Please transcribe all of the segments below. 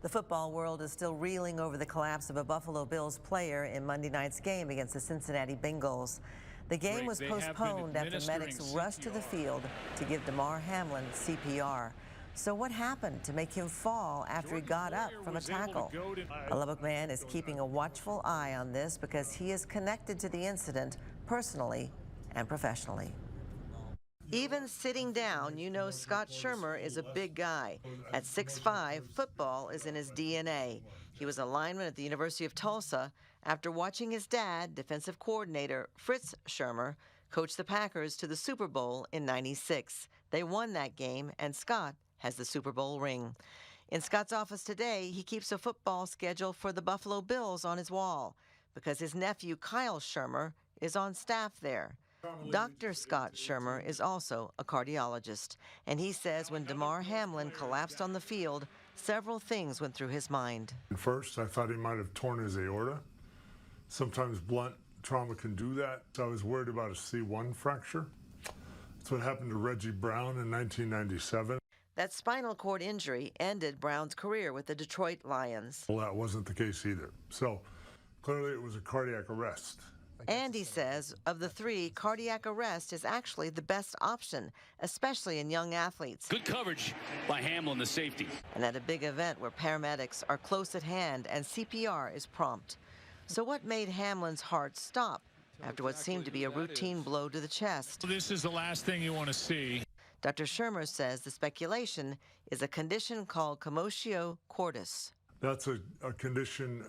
The football world is still reeling over the collapse of a Buffalo Bills player in Monday night's game against the Cincinnati Bengals. The game was postponed after medics rushed to the field to give Hamlin CPR. So what happened to make him fall after he got up from a tackle? A Lubbock man is keeping a watchful eye on this because he is connected to the incident personally and professionally. Even sitting down, you know Scott Shermer is a big guy. At 6'5", football is in his DNA. He was a lineman at the University of Tulsa after watching his dad, defensive coordinator Fritz Shermer, coach the Packers to the Super Bowl in '96. They won that game, and Scott has the Super Bowl ring. In Scott's office today, he keeps a football schedule for the Buffalo Bills on his wall because his nephew Kyle Shermer is on staff there. Dr. Scott Shermer is also a cardiologist, and he says when Hamlin collapsed on the field, several things went through his mind. At first, I thought he might have torn his aorta. Sometimes blunt trauma can do that, so I was worried about a C1 fracture. That's what happened to Reggie Brown in 1997. That spinal cord injury ended Brown's career with the Detroit Lions. Well, that wasn't the case either. So clearly it was a cardiac arrest. And he says, of the three, cardiac arrest is actually the best option, especially in young athletes. Good coverage by Hamlin, the safety. And at a big event where paramedics are close at hand and CPR is prompt. So what made Hamlin's heart stop after what seemed to be a routine blow to the chest? This is the last thing you want to see. Dr. Shermer says the speculation is a condition called commotio cordis. That's a condition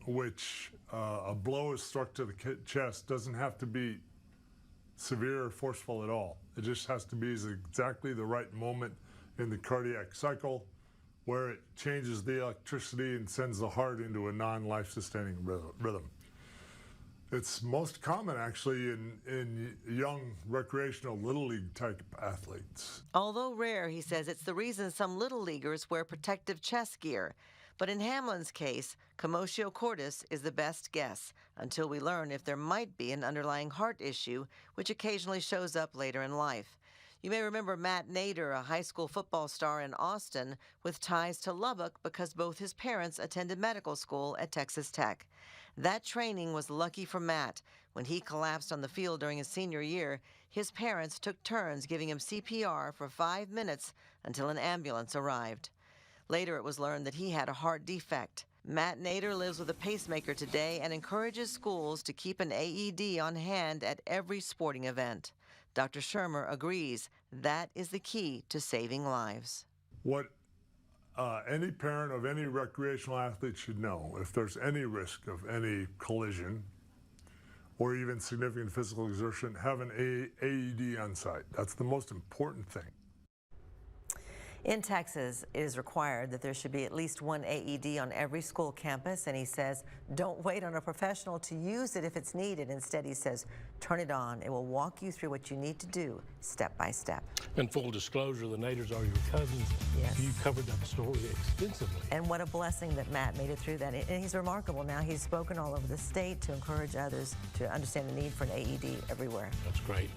which a blow is struck to the chest doesn't have to be severe or forceful at all. It just has to be exactly the right moment in the cardiac cycle where it changes the electricity and sends the heart into a non-life sustaining rhythm. It's most common actually in young recreational Little League type athletes. Although rare, he says it's the reason some Little Leaguers wear protective chest gear. But in Hamlin's case, commotio cordis is the best guess until we learn if there might be an underlying heart issue, which occasionally shows up later in life. You may remember Matt Nader, a high school football star in Austin, with ties to Lubbock because both his parents attended medical school at Texas Tech. That training was lucky for Matt. When he collapsed on the field during his senior year, his parents took turns giving him CPR for 5 minutes until an ambulance arrived. Later, it was learned that he had a heart defect. Matt Nader lives with a pacemaker today and encourages schools to keep an AED on hand at every sporting event. Dr. Shermer agrees that is the key to saving lives. What any parent of any recreational athlete should know, if there's any risk of any collision or even significant physical exertion, have an AED on site. That's the most important thing. In Texas, it is required that there should be at least one AED on every school campus, and he says, don't wait on a professional to use it if it's needed. Instead, he says, turn it on. It will walk you through what you need to do step by step. And full disclosure, the Naders are your cousins. Yes. You covered that story extensively. And what a blessing that Matt made it through that. And he's remarkable now. He's spoken all over the state to encourage others to understand the need for an AED everywhere. That's great.